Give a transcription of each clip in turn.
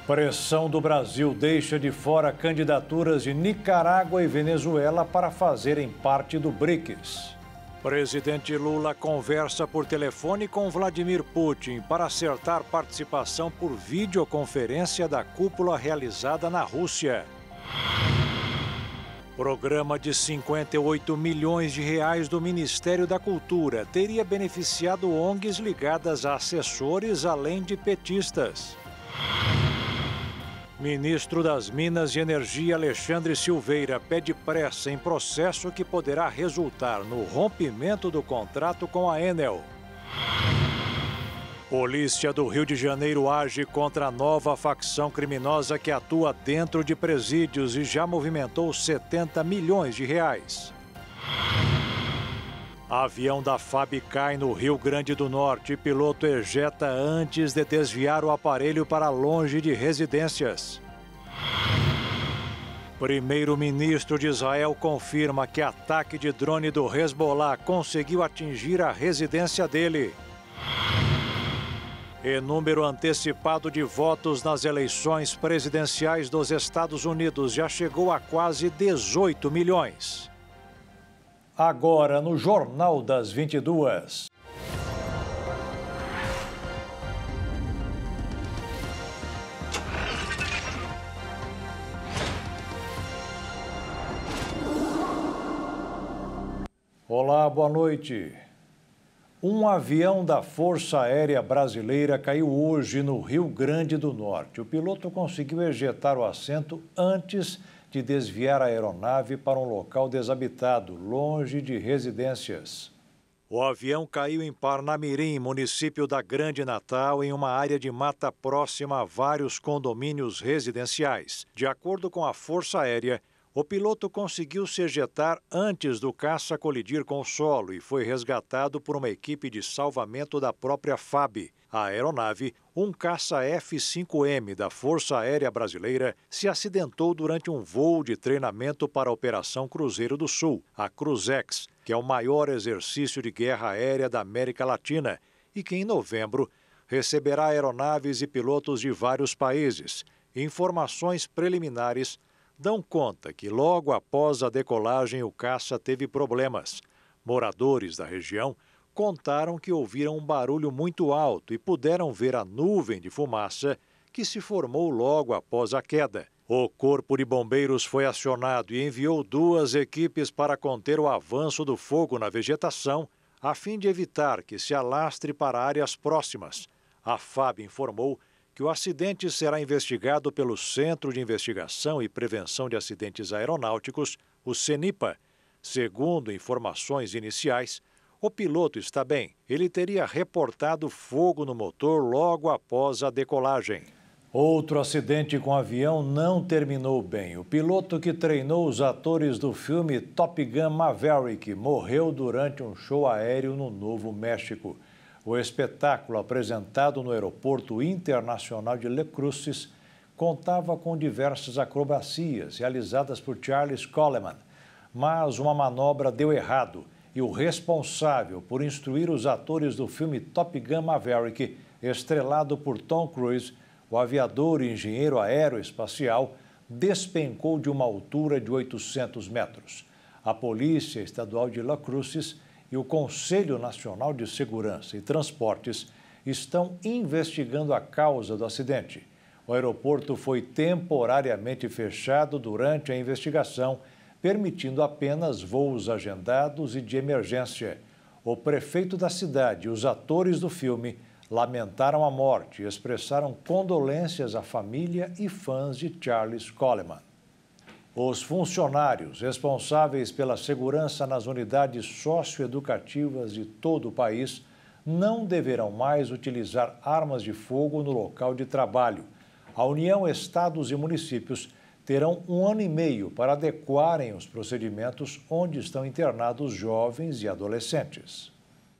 Pressão do Brasil deixa de fora candidaturas de Nicarágua e Venezuela para fazerem parte do BRICS. Presidente Lula conversa por telefone com Vladimir Putin para acertar participação por videoconferência da cúpula realizada na Rússia. Programa de 58 milhões de reais do Ministério da Cultura teria beneficiado ONGs ligadas a assessores além de petistas. Ministro das Minas e Energia, Alexandre Silveira, pede pressa em processo que poderá resultar no rompimento do contrato com a Enel. Polícia do Rio de Janeiro age contra a nova facção criminosa que atua dentro de presídios e já movimentou 70 milhões de reais. Avião da FAB cai no Rio Grande do Norte e piloto ejeta antes de desviar o aparelho para longe de residências. Primeiro-ministro de Israel confirma que ataque de drone do Hezbollah conseguiu atingir a residência dele. E número antecipado de votos nas eleições presidenciais dos Estados Unidos já chegou a quase 18 milhões. Agora no Jornal das 22. Olá, boa noite. Um avião da Força Aérea Brasileira caiu hoje no Rio Grande do Norte. O piloto conseguiu ejetar o assento antes de desviar a aeronave para um local desabitado, longe de residências. O avião caiu em Parnamirim, município da Grande Natal, em uma área de mata próxima a vários condomínios residenciais. De acordo com a Força Aérea, o piloto conseguiu se ejetar antes do caça colidir com o solo e foi resgatado por uma equipe de salvamento da própria FAB. A aeronave, um caça F-5M da Força Aérea Brasileira, se acidentou durante um voo de treinamento para a Operação Cruzeiro do Sul, a Cruzex, que é o maior exercício de guerra aérea da América Latina e que, em novembro, receberá aeronaves e pilotos de vários países. Informações preliminares dão conta que logo após a decolagem o caça teve problemas. Moradores da região contaram que ouviram um barulho muito alto e puderam ver a nuvem de fumaça que se formou logo após a queda. O Corpo de Bombeiros foi acionado e enviou 2 equipes para conter o avanço do fogo na vegetação, a fim de evitar que se alastre para áreas próximas. A FAB informou que o acidente será investigado pelo Centro de Investigação e Prevenção de Acidentes Aeronáuticos, o CENIPA. Segundo informações iniciais, o piloto está bem. Ele teria reportado fogo no motor logo após a decolagem. Outro acidente com avião não terminou bem. O piloto que treinou os atores do filme Top Gun Maverick morreu durante um show aéreo no Novo México. O espetáculo, apresentado no Aeroporto Internacional de Le Crucis, contava com diversas acrobacias realizadas por Charles Coleman, mas uma manobra deu errado e o responsável por instruir os atores do filme Top Gun Maverick, estrelado por Tom Cruise, o aviador e engenheiro aeroespacial, despencou de uma altura de 800 metros. A Polícia Estadual de Le Crucis e o Conselho Nacional de Segurança e Transportes estão investigando a causa do acidente. O aeroporto foi temporariamente fechado durante a investigação, permitindo apenas voos agendados e de emergência. O prefeito da cidade e os atores do filme lamentaram a morte e expressaram condolências à família e fãs de Charles Coleman. Os funcionários responsáveis pela segurança nas unidades socioeducativas de todo o país não deverão mais utilizar armas de fogo no local de trabalho. A União, estados e municípios terão 1 ano e meio para adequarem os procedimentos onde estão internados jovens e adolescentes.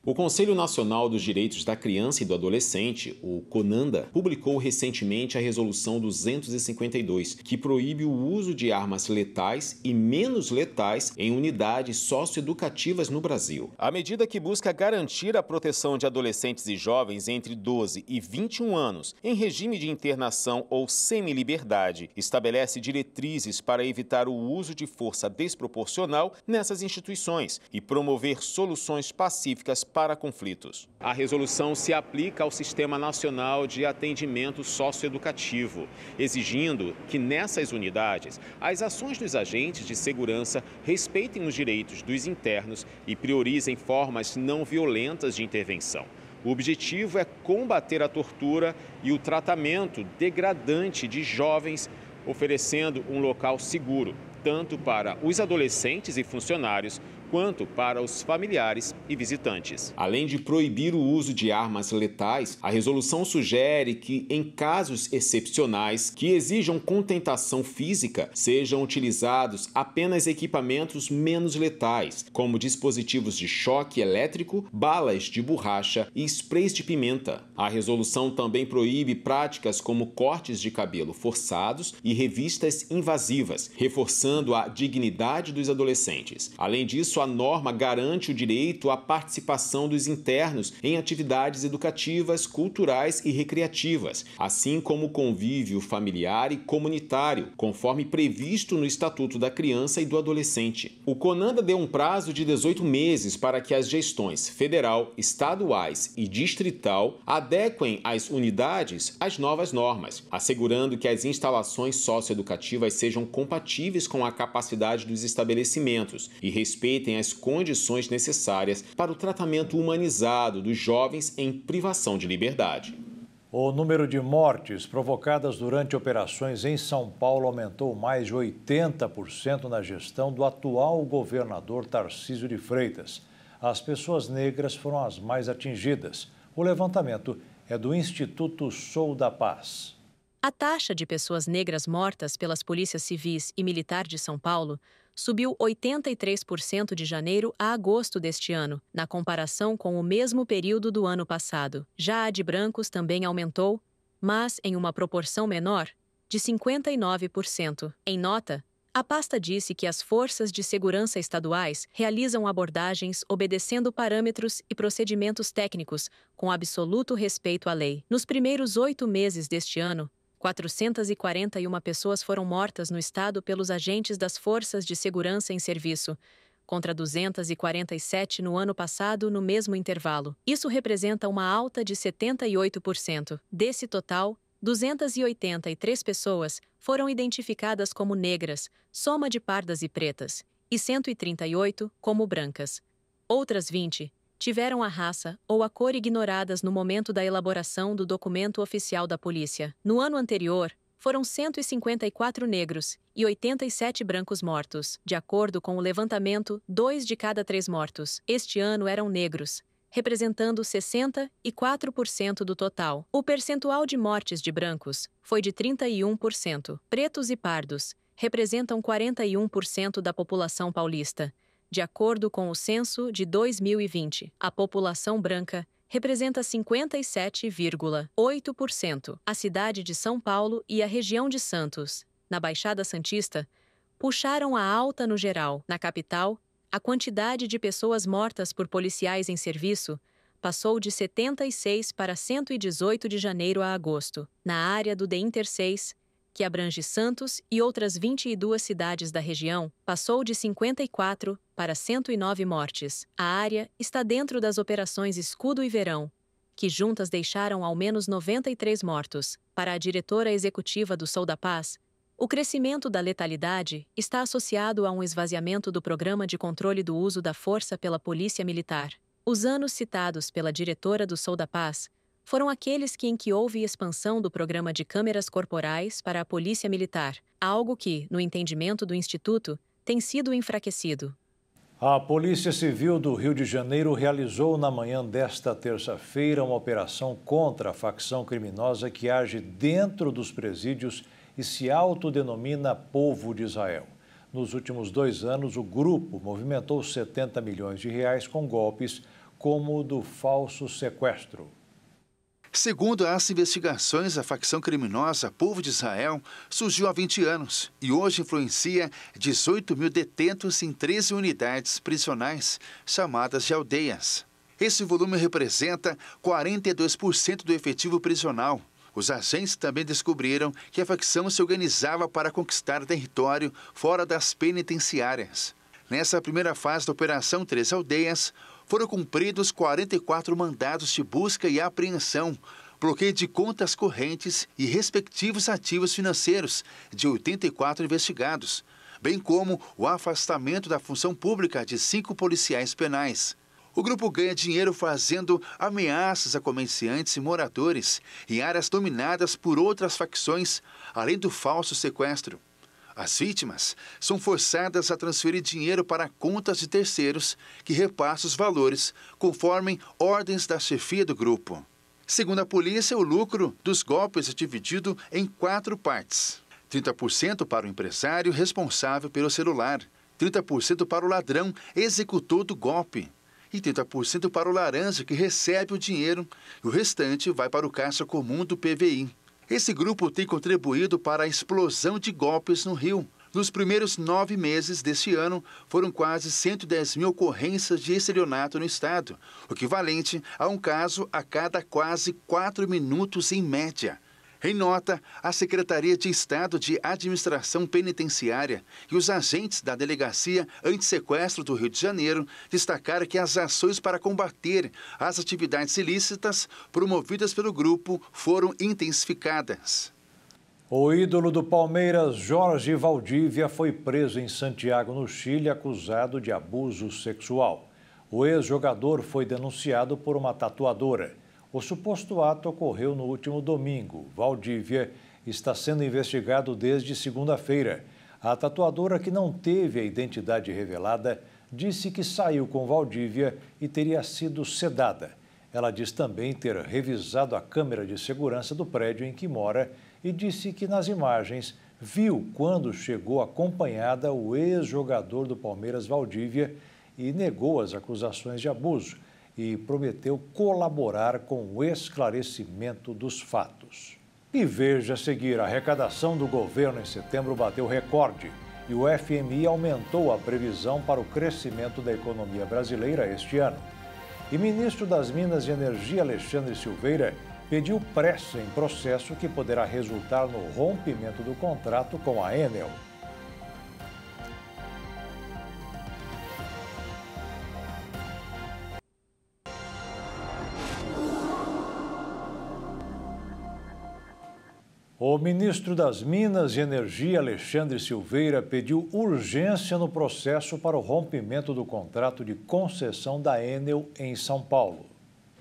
O Conselho Nacional dos Direitos da Criança e do Adolescente, o CONANDA, publicou recentemente a Resolução 252, que proíbe o uso de armas letais e menos letais em unidades socioeducativas no Brasil. A medida, que busca garantir a proteção de adolescentes e jovens entre 12 e 21 anos em regime de internação ou semiliberdade, estabelece diretrizes para evitar o uso de força desproporcional nessas instituições e promover soluções pacíficas para conflitos. A resolução se aplica ao Sistema Nacional de Atendimento Socioeducativo, exigindo que nessas unidades as ações dos agentes de segurança respeitem os direitos dos internos e priorizem formas não violentas de intervenção. O objetivo é combater a tortura e o tratamento degradante de jovens, oferecendo um local seguro, tanto para os adolescentes e funcionários, quanto para os familiares e visitantes. Além de proibir o uso de armas letais, a resolução sugere que, em casos excepcionais que exijam contentação física, sejam utilizados apenas equipamentos menos letais, como dispositivos de choque elétrico, balas de borracha e sprays de pimenta. A resolução também proíbe práticas como cortes de cabelo forçados e revistas invasivas, reforçando a dignidade dos adolescentes. Além disso, a norma garante o direito à participação dos internos em atividades educativas, culturais e recreativas, assim como o convívio familiar e comunitário, conforme previsto no Estatuto da Criança e do Adolescente. O CONANDA deu um prazo de 18 meses para que as gestões federal, estaduais e distrital adequem as unidades às novas normas, assegurando que as instalações socioeducativas sejam compatíveis com a capacidade dos estabelecimentos e respeitem as condições necessárias para o tratamento humanizado dos jovens em privação de liberdade. O número de mortes provocadas durante operações em São Paulo aumentou mais de 80% na gestão do atual governador Tarcísio de Freitas. As pessoas negras foram as mais atingidas. O levantamento é do Instituto Sou da Paz. A taxa de pessoas negras mortas pelas polícias civis e militar de São Paulo subiu 83% de janeiro a agosto deste ano, na comparação com o mesmo período do ano passado. Já a de brancos também aumentou, mas em uma proporção menor, de 59%. Em nota, a pasta disse que as forças de segurança estaduais realizam abordagens obedecendo parâmetros e procedimentos técnicos com absoluto respeito à lei. Nos primeiros 8 meses deste ano, 441 pessoas foram mortas no estado pelos agentes das forças de segurança em serviço, contra 247 no ano passado no mesmo intervalo. Isso representa uma alta de 78%. Desse total, 283 pessoas foram identificadas como negras, soma de pardas e pretas, e 138 como brancas. Outras 20 tiveram a raça ou a cor ignoradas no momento da elaboração do documento oficial da polícia. No ano anterior, foram 154 negros e 87 brancos mortos. De acordo com o levantamento, 2 de cada 3 mortos este ano eram negros, representando 64% do total. O percentual de mortes de brancos foi de 31%. Pretos e pardos representam 41% da população paulista. De acordo com o censo de 2020, a população branca representa 57,8%. A cidade de São Paulo e a região de Santos, na Baixada Santista, puxaram a alta no geral. Na capital, a quantidade de pessoas mortas por policiais em serviço passou de 76 para 118 de janeiro a agosto. Na área do DINTER 6, que abrange Santos e outras 22 cidades da região, passou de 54 para 109 mortes. A área está dentro das operações Escudo e Verão, que juntas deixaram ao menos 93 mortos. Para a diretora executiva do Sou da Paz, o crescimento da letalidade está associado a um esvaziamento do programa de controle do uso da força pela Polícia Militar. Os anos citados pela diretora do Sou da Paz foram aqueles em que houve expansão do programa de câmeras corporais para a Polícia Militar, algo que, no entendimento do Instituto, tem sido enfraquecido. A Polícia Civil do Rio de Janeiro realizou na manhã desta terça-feira uma operação contra a facção criminosa que age dentro dos presídios e se autodenomina Povo de Israel. Nos últimos 2 anos, o grupo movimentou 70 milhões de reais com golpes como o do falso sequestro. Segundo as investigações, a facção criminosa Povo de Israel surgiu há 20 anos e hoje influencia 18 mil detentos em 13 unidades prisionais, chamadas de aldeias. Esse volume representa 42% do efetivo prisional. Os agentes também descobriram que a facção se organizava para conquistar território fora das penitenciárias. Nessa primeira fase da Operação 13 Aldeias, foram cumpridos 44 mandados de busca e apreensão, bloqueio de contas correntes e respectivos ativos financeiros de 84 investigados, bem como o afastamento da função pública de 5 policiais penais. O grupo ganha dinheiro fazendo ameaças a comerciantes e moradores em áreas dominadas por outras facções, além do falso sequestro. As vítimas são forçadas a transferir dinheiro para contas de terceiros que repassam os valores conforme ordens da chefia do grupo. Segundo a polícia, o lucro dos golpes é dividido em 4 partes. 30% para o empresário responsável pelo celular, 30% para o ladrão executor do golpe e 30% para o laranja que recebe o dinheiro e o restante vai para o caixa comum do PVI. Esse grupo tem contribuído para a explosão de golpes no Rio. Nos primeiros 9 meses deste ano, foram quase 110 mil ocorrências de estelionato no estado, o equivalente a um caso a cada quase 4 minutos em média. Em nota, a Secretaria de Estado de Administração Penitenciária e os agentes da Delegacia Antissequestro do Rio de Janeiro destacaram que as ações para combater as atividades ilícitas promovidas pelo grupo foram intensificadas. O ídolo do Palmeiras, Jorge Valdívia, foi preso em Santiago, no Chile, acusado de abuso sexual. O ex-jogador foi denunciado por uma tatuadora. O suposto ato ocorreu no último domingo. Valdívia está sendo investigado desde segunda-feira. A tatuadora, que não teve a identidade revelada, disse que saiu com Valdívia e teria sido sedada. Ela diz também ter revisado a câmera de segurança do prédio em que mora e disse que nas imagens viu quando chegou acompanhada o ex-jogador do Palmeiras, Valdívia, e negou as acusações de abuso e prometeu colaborar com o esclarecimento dos fatos. E veja a seguir, a arrecadação do governo em setembro bateu recorde e o FMI aumentou a previsão para o crescimento da economia brasileira este ano. E ministro das Minas e Energia, Alexandre Silveira, pediu pressa em processo que poderá resultar no rompimento do contrato com a Enel. O ministro das Minas e Energia, Alexandre Silveira, pediu urgência no processo para o rompimento do contrato de concessão da Enel em São Paulo.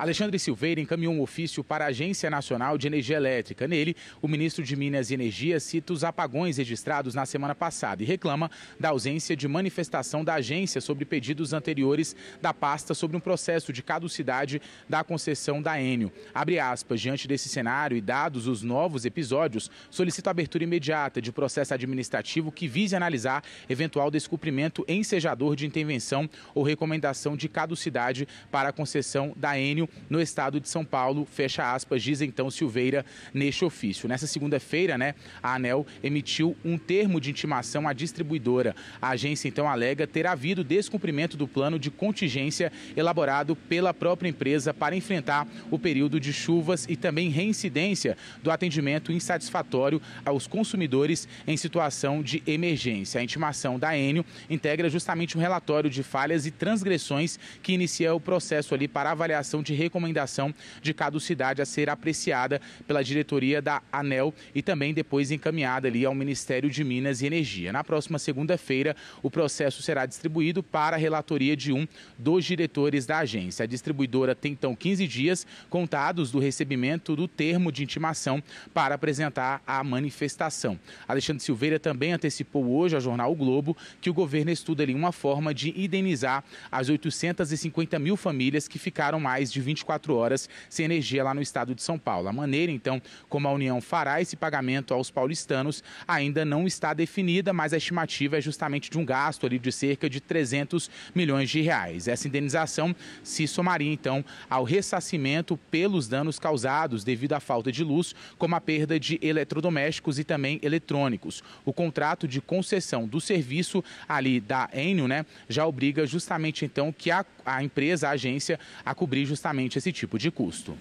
Alexandre Silveira encaminhou um ofício para a Agência Nacional de Energia Elétrica. Nele, o ministro de Minas e Energia cita os apagões registrados na semana passada e reclama da ausência de manifestação da agência sobre pedidos anteriores da pasta sobre um processo de caducidade da concessão da Enel. Abre aspas, diante desse cenário e dados os novos episódios, solicito a abertura imediata de processo administrativo que vise analisar eventual descumprimento ensejador de intervenção ou recomendação de caducidade para a concessão da Enel no estado de São Paulo, fecha aspas, diz então Silveira neste ofício. Nessa segunda-feira, a ANEEL emitiu um termo de intimação à distribuidora. A agência então alega ter havido descumprimento do plano de contingência elaborado pela própria empresa para enfrentar o período de chuvas e também reincidência do atendimento insatisfatório aos consumidores em situação de emergência. A intimação da Enel integra justamente um relatório de falhas e transgressões que inicia o processo ali para avaliação de recomendação de caducidade a ser apreciada pela diretoria da ANEEL e também depois encaminhada ali ao Ministério de Minas e Energia. Na próxima segunda-feira, o processo será distribuído para a relatoria de um dos diretores da agência. A distribuidora tem então 15 dias contados do recebimento do termo de intimação para apresentar a manifestação. Alexandre Silveira também antecipou hoje ao jornal O Globo que o governo estuda ali uma forma de indenizar as 850 mil famílias que ficaram mais de de 24 horas sem energia lá no estado de São Paulo. A maneira, então, como a União fará esse pagamento aos paulistanos ainda não está definida, mas a estimativa é justamente de um gasto ali de cerca de 300 milhões de reais. Essa indenização se somaria, então, ao ressarcimento pelos danos causados devido à falta de luz, como a perda de eletrodomésticos e também eletrônicos. O contrato de concessão do serviço ali da Enel, já obriga justamente, então, que a empresa, a agência, a cobrir justamente esse tipo de custo.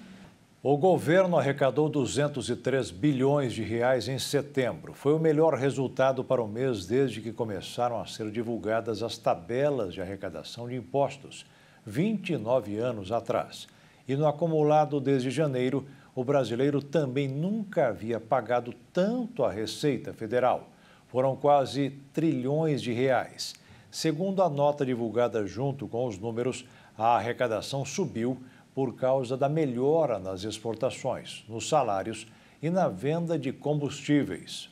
O governo arrecadou 203 bilhões de reais em setembro. Foi o melhor resultado para o mês desde que começaram a ser divulgadas as tabelas de arrecadação de impostos, 29 anos atrás. E no acumulado desde janeiro, o brasileiro também nunca havia pagado tanto à Receita Federal. Foram quase trilhões de reais. Segundo a nota divulgada junto com os números, a arrecadação subiu por causa da melhora nas exportações, nos salários e na venda de combustíveis.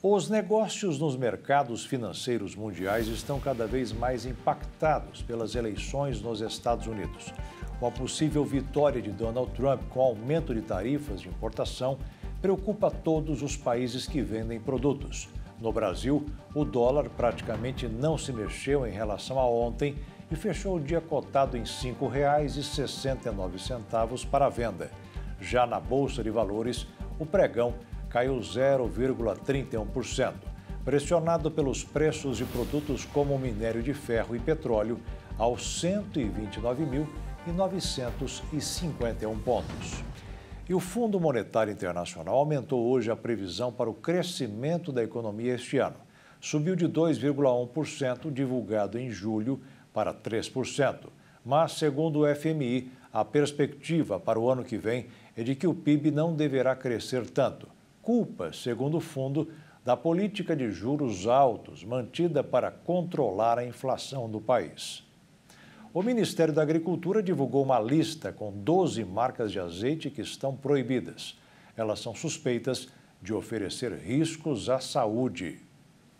Os negócios nos mercados financeiros mundiais estão cada vez mais impactados pelas eleições nos Estados Unidos. Com a possível vitória de Donald Trump com aumento de tarifas de importação, preocupa todos os países que vendem produtos. No Brasil, o dólar praticamente não se mexeu em relação a ontem e fechou o dia cotado em R$ 5,69 para a venda. Já na Bolsa de Valores, o pregão caiu 0,31%, pressionado pelos preços de produtos como minério de ferro e petróleo aos 129.951 pontos. E o Fundo Monetário Internacional aumentou hoje a previsão para o crescimento da economia este ano. Subiu de 2,1% divulgado em julho para 3%. Mas, segundo o FMI, a perspectiva para o ano que vem é de que o PIB não deverá crescer tanto. Culpa, segundo o fundo, da política de juros altos mantida para controlar a inflação do país. O Ministério da Agricultura divulgou uma lista com 12 marcas de azeite que estão proibidas. Elas são suspeitas de oferecer riscos à saúde.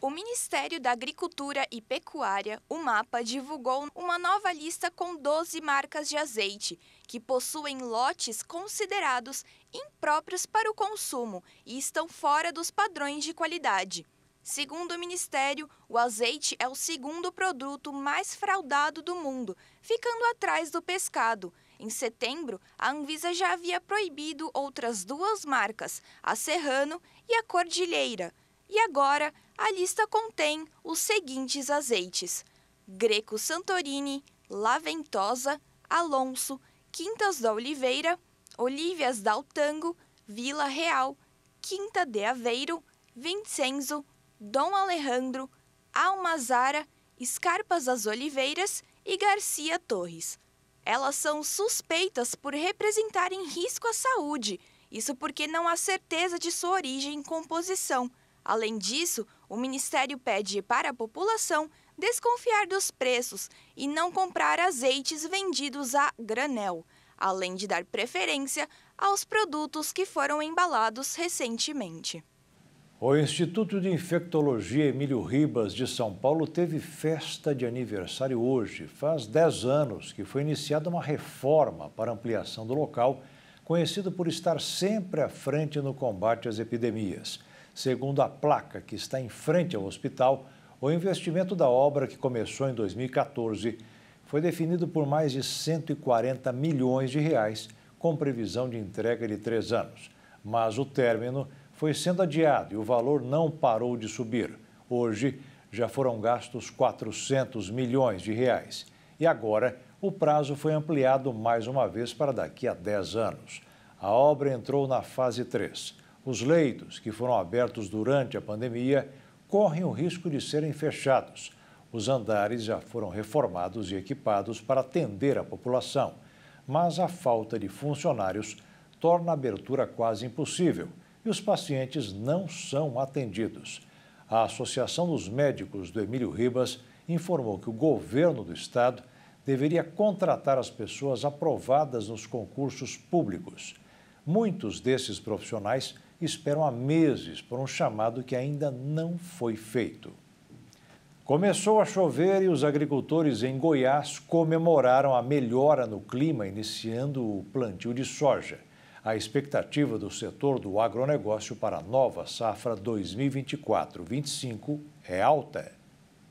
O Ministério da Agricultura e Pecuária, o MAPA, divulgou uma nova lista com 12 marcas de azeite, que possuem lotes considerados impróprios para o consumo e estão fora dos padrões de qualidade. Segundo o Ministério, o azeite é o segundo produto mais fraudado do mundo, ficando atrás do pescado. Em setembro, a Anvisa já havia proibido outras duas marcas, a Serrano e a Cordilheira. E agora, a lista contém os seguintes azeites: Greco Santorini, La Ventosa, Alonso, Quintas da Oliveira, Olívias Daltango, Vila Real, Quinta de Aveiro, Vincenzo, Dom Alejandro, Almazara, Scarpas das Oliveiras e Garcia Torres. Elas são suspeitas por representarem risco à saúde, isso porque não há certeza de sua origem e composição. Além disso, o Ministério pede para a população desconfiar dos preços e não comprar azeites vendidos a granel, além de dar preferência aos produtos que foram embalados recentemente. O Instituto de Infectologia Emílio Ribas de São Paulo teve festa de aniversário hoje. Faz 10 anos que foi iniciada uma reforma para ampliação do local, conhecido por estar sempre à frente no combate às epidemias. Segundo a placa que está em frente ao hospital, o investimento da obra, que começou em 2014, foi definido por mais de 140 milhões de reais, com previsão de entrega de 3 anos. Mas o término foi sendo adiado e o valor não parou de subir. Hoje, já foram gastos 400 milhões de reais. E agora, o prazo foi ampliado mais uma vez para daqui a 10 anos. A obra entrou na fase 3. Os leitos, que foram abertos durante a pandemia, correm o risco de serem fechados. Os andares já foram reformados e equipados para atender a população. Mas a falta de funcionários torna a abertura quase impossível e os pacientes não são atendidos. A Associação dos Médicos do Emílio Ribas informou que o governo do estado deveria contratar as pessoas aprovadas nos concursos públicos. Muitos desses profissionais esperam há meses por um chamado que ainda não foi feito. Começou a chover e os agricultores em Goiás comemoraram a melhora no clima, iniciando o plantio de soja. A expectativa do setor do agronegócio para a nova safra 2024-25 é alta.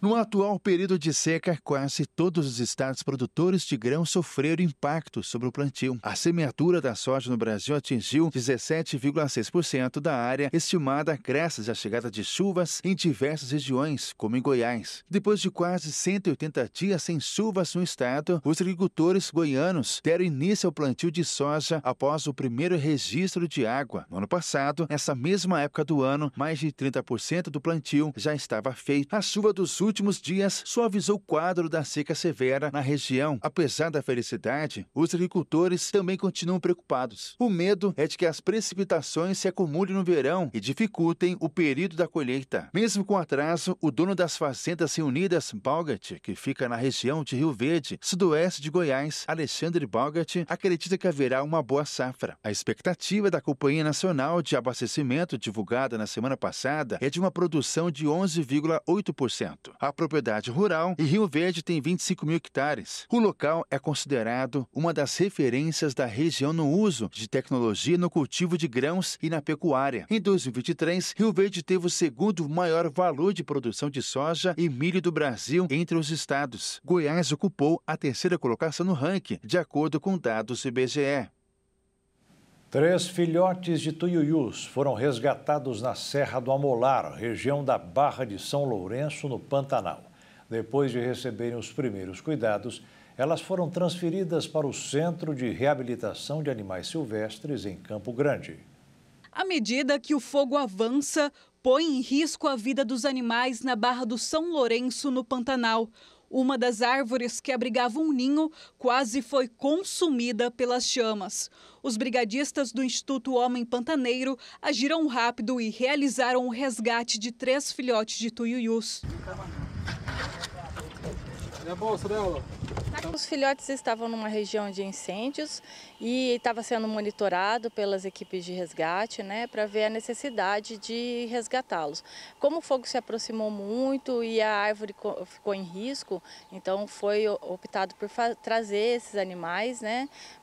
No atual período de seca, quase todos os estados produtores de grão sofreram impacto sobre o plantio. A semeadura da soja no Brasil atingiu 17,6% da área estimada graças à chegada de chuvas em diversas regiões, como em Goiás. Depois de quase 180 dias sem chuvas no estado, os agricultores goianos deram início ao plantio de soja após o primeiro registro de água. No ano passado, nessa mesma época do ano, mais de 30% do plantio já estava feito. A chuva dos últimos dias suavizou o quadro da seca severa na região. Apesar da felicidade, os agricultores também continuam preocupados. O medo é de que as precipitações se acumulem no verão e dificultem o período da colheita. Mesmo com atraso, o dono das fazendas reunidas Balgart, que fica na região de Rio Verde, sudoeste de Goiás, Alexandre Balgart, acredita que haverá uma boa safra. A expectativa da Companhia Nacional de Abastecimento, divulgada na semana passada, é de uma produção de 11,8%. A propriedade rural em Rio Verde tem 25 mil hectares. O local é considerado uma das referências da região no uso de tecnologia no cultivo de grãos e na pecuária. Em 2023, Rio Verde teve o segundo maior valor de produção de soja e milho do Brasil entre os estados. Goiás ocupou a terceira colocação no ranking, de acordo com dados do IBGE. 3 filhotes de tuiuius foram resgatados na Serra do Amolar, região da Barra de São Lourenço, no Pantanal. Depois de receberem os primeiros cuidados, elas foram transferidas para o Centro de Reabilitação de Animais Silvestres em Campo Grande. À medida que o fogo avança, põe em risco a vida dos animais na Barra do São Lourenço, no Pantanal. Uma das árvores que abrigava um ninho quase foi consumida pelas chamas. Os brigadistas do Instituto Homem Pantaneiro agiram rápido e realizaram o resgate de 3 filhotes de tuiuius. Os filhotes estavam numa região de incêndios e estava sendo monitorado pelas equipes de resgate, para ver a necessidade de resgatá-los. Como o fogo se aproximou muito e a árvore ficou em risco, então foi optado por trazer esses animais,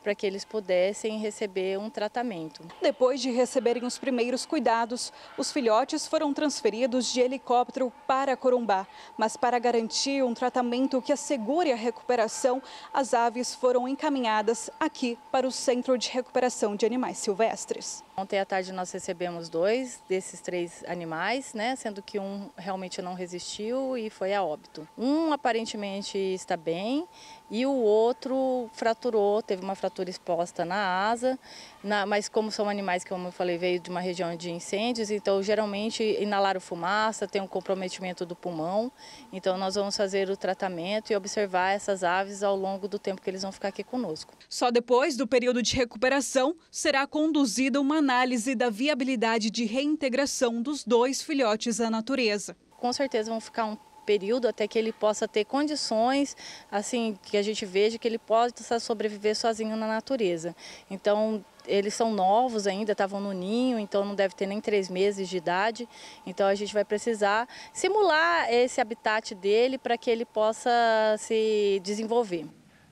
para que eles pudessem receber um tratamento. Depois de receberem os primeiros cuidados, os filhotes foram transferidos de helicóptero para Corumbá, mas para garantir um tratamento que assegure a recuperação, as aves foram encaminhadas aqui para o Centro de Recuperação de Animais Silvestres. Ontem à tarde nós recebemos 2 desses 3 animais, sendo que um realmente não resistiu e foi a óbito. Um aparentemente está bem e o outro fraturou, teve uma fratura exposta na asa, mas como são animais que, como eu falei, veio de uma região de incêndios, então geralmente inalaram fumaça, tem um comprometimento do pulmão, então nós vamos fazer o tratamento e observar essas aves ao longo do tempo que eles vão ficar aqui conosco. Só depois do período de recuperação será conduzida uma análise da viabilidade de reintegração dos 2 filhotes à natureza. Com certeza vão ficar um período até que ele possa ter condições, assim, que a gente veja que ele possa sobreviver sozinho na natureza. Então, eles são novos ainda, estavam no ninho, então não deve ter nem 3 meses de idade. Então a gente vai precisar simular esse habitat dele para que ele possa se desenvolver.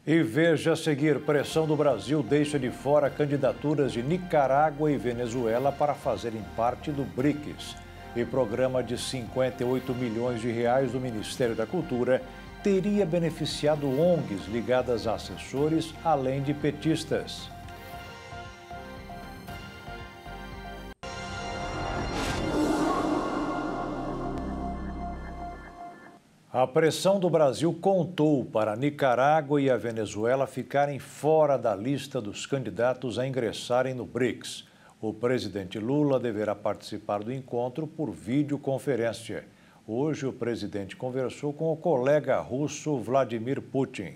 E veja a seguir, pressão do Brasil deixa de fora candidaturas de Nicarágua e Venezuela para fazerem parte do BRICS. E programa de 58 milhões de reais do Ministério da Cultura teria beneficiado ONGs ligadas a assessores, além de petistas. A pressão do Brasil contou para a Nicarágua e a Venezuela ficarem fora da lista dos candidatos a ingressarem no BRICS. O presidente Lula deverá participar do encontro por videoconferência. Hoje, o presidente conversou com o colega russo Vladimir Putin.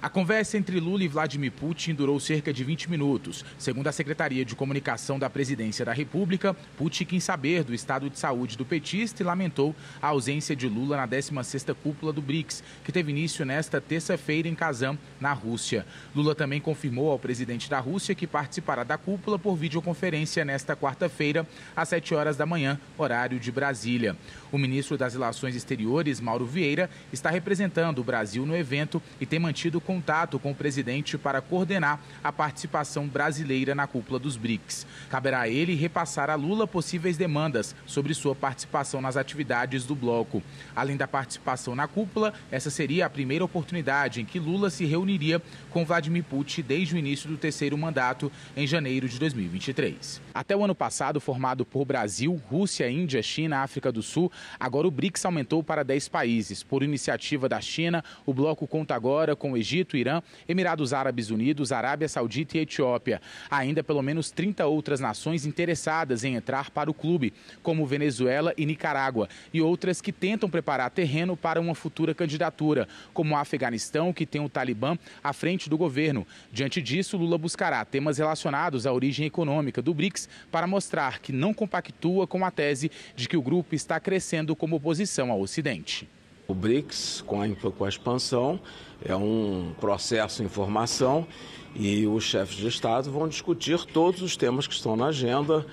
A conversa entre Lula e Vladimir Putin durou cerca de 20 minutos. Segundo a Secretaria de Comunicação da Presidência da República, Putin quis saber do estado de saúde do petista e lamentou a ausência de Lula na 16ª cúpula do BRICS, que teve início nesta terça-feira em Kazan, na Rússia. Lula também confirmou ao presidente da Rússia que participará da cúpula por videoconferência nesta quarta-feira, às 7 horas da manhã, horário de Brasília. O ministro das Relações Exteriores, Mauro Vieira, está representando o Brasil no evento e tem mantido contato com o presidente para coordenar a participação brasileira na cúpula dos BRICS. Caberá a ele repassar a Lula possíveis demandas sobre sua participação nas atividades do bloco. Além da participação na cúpula, essa seria a primeira oportunidade em que Lula se reuniria com Vladimir Putin desde o início do terceiro mandato, em janeiro de 2023. Até o ano passado, formado por Brasil, Rússia, Índia, China, África do Sul, agora o BRICS aumentou para 10 países. Por iniciativa da China, o bloco conta agora com o Egito, Irã, Emirados Árabes Unidos, Arábia Saudita e Etiópia. Há ainda pelo menos 30 outras nações interessadas em entrar para o clube, como Venezuela e Nicarágua, e outras que tentam preparar terreno para uma futura candidatura, como o Afeganistão, que tem o Talibã à frente do governo. Diante disso, Lula buscará temas relacionados à origem econômica do BRICS para mostrar que não compactua com a tese de que o grupo está crescendo como oposição ao Ocidente. O BRICS, com a expansão, é um processo em formação e os chefes de Estado vão discutir todos os temas que estão na agenda,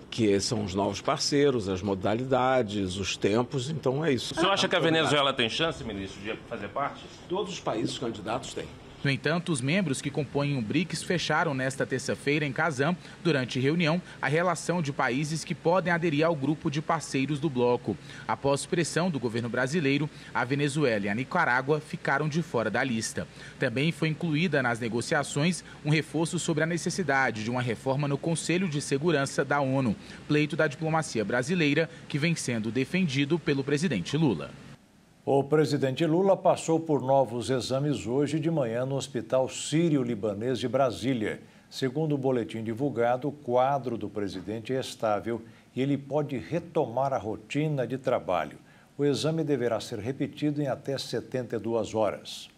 que são os novos parceiros, as modalidades, os tempos, então é isso. O senhor acha que a Venezuela tem chance, ministro, de fazer parte? Todos os países candidatos têm. No entanto, os membros que compõem o BRICS fecharam nesta terça-feira em Kazan, durante reunião, a relação de países que podem aderir ao grupo de parceiros do bloco. Após pressão do governo brasileiro, a Venezuela e a Nicarágua ficaram de fora da lista. Também foi incluída nas negociações um reforço sobre a necessidade de uma reforma no Conselho de Segurança da ONU, pleito da diplomacia brasileira que vem sendo defendido pelo presidente Lula. O presidente Lula passou por novos exames hoje de manhã no Hospital Sírio-Libanês de Brasília. Segundo o boletim divulgado, o quadro do presidente é estável e ele pode retomar a rotina de trabalho. O exame deverá ser repetido em até 72 horas.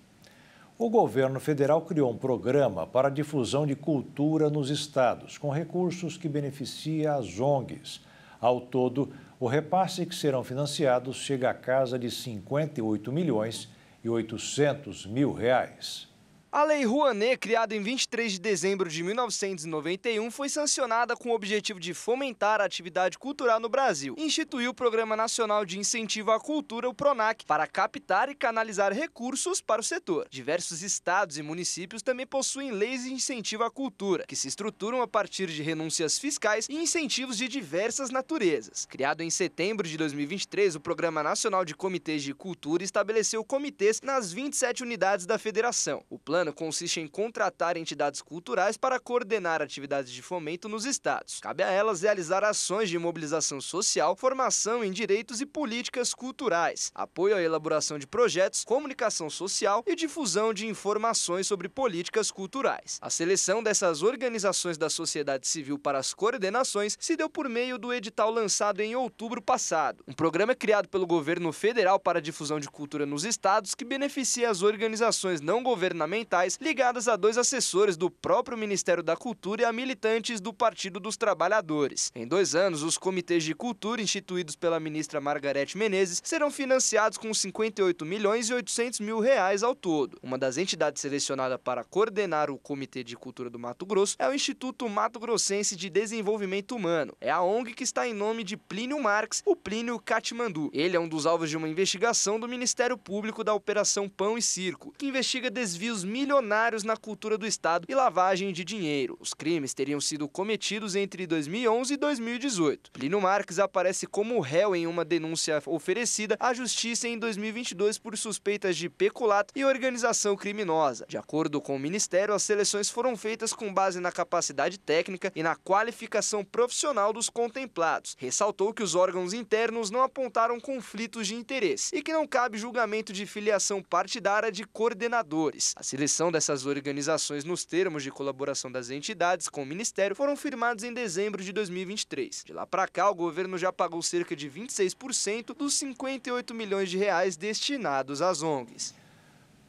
O governo federal criou um programa para a difusão de cultura nos estados, com recursos que beneficiam as ONGs. Ao todo, o repasse que serão financiados chega à casa de 58 milhões e 800 mil reais. A Lei Rouanet, criada em 23 de dezembro de 1991, foi sancionada com o objetivo de fomentar a atividade cultural no Brasil. Instituiu o Programa Nacional de Incentivo à Cultura, o PRONAC, para captar e canalizar recursos para o setor. Diversos estados e municípios também possuem leis de incentivo à cultura, que se estruturam a partir de renúncias fiscais e incentivos de diversas naturezas. Criado em setembro de 2023, o Programa Nacional de Comitês de Cultura estabeleceu comitês nas 27 unidades da federação. O plano consiste em contratar entidades culturais para coordenar atividades de fomento nos estados. Cabe a elas realizar ações de mobilização social, formação em direitos e políticas culturais, apoio à elaboração de projetos, comunicação social e difusão de informações sobre políticas culturais. A seleção dessas organizações da sociedade civil para as coordenações se deu por meio do edital lançado em outubro passado. Um programa criado pelo governo federal para a difusão de cultura nos estados que beneficia as organizações não governamentais ligadas a 2 assessores do próprio Ministério da Cultura e a militantes do Partido dos Trabalhadores. Em 2 anos, os comitês de cultura instituídos pela ministra Margarete Menezes serão financiados com 58 milhões e 800 mil reais ao todo. Uma das entidades selecionadas para coordenar o Comitê de Cultura do Mato Grosso é o Instituto Mato Grossense de Desenvolvimento Humano. É a ONG que está em nome de Plínio Marques, o Plínio Katmandu. Ele é um dos alvos de uma investigação do Ministério Público da Operação Pão e Circo, que investiga desvios milionários na cultura do estado e lavagem de dinheiro. Os crimes teriam sido cometidos entre 2011 e 2018. Plínio Marques aparece como réu em uma denúncia oferecida à justiça em 2022 por suspeitas de peculato e organização criminosa. De acordo com o Ministério, as seleções foram feitas com base na capacidade técnica e na qualificação profissional dos contemplados. Ressaltou que os órgãos internos não apontaram conflitos de interesse e que não cabe julgamento de filiação partidária de coordenadores. A seleção dessas organizações nos termos de colaboração das entidades com o Ministério foram firmados em dezembro de 2023. De lá para cá, o governo já pagou cerca de 26% dos 58 milhões de reais destinados às ONGs.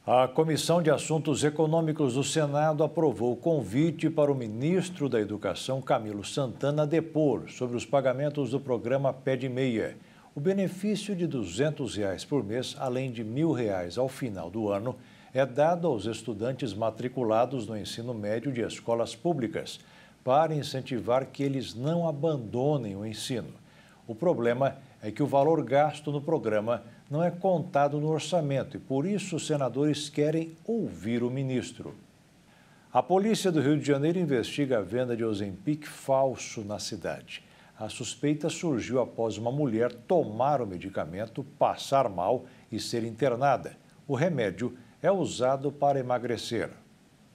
A Comissão de Assuntos Econômicos do Senado aprovou o convite para o ministro da Educação, Camilo Santana, depor sobre os pagamentos do programa Pé de Meia. O benefício de R$ 200 por mês, além de R$ 1.000 ao final do ano, é dado aos estudantes matriculados no ensino médio de escolas públicas, para incentivar que eles não abandonem o ensino. O problema é que o valor gasto no programa não é contado no orçamento e, por isso, os senadores querem ouvir o ministro. A polícia do Rio de Janeiro investiga a venda de Ozempic falso na cidade. A suspeita surgiu após uma mulher tomar o medicamento, passar mal e ser internada. O remédio é usado para emagrecer.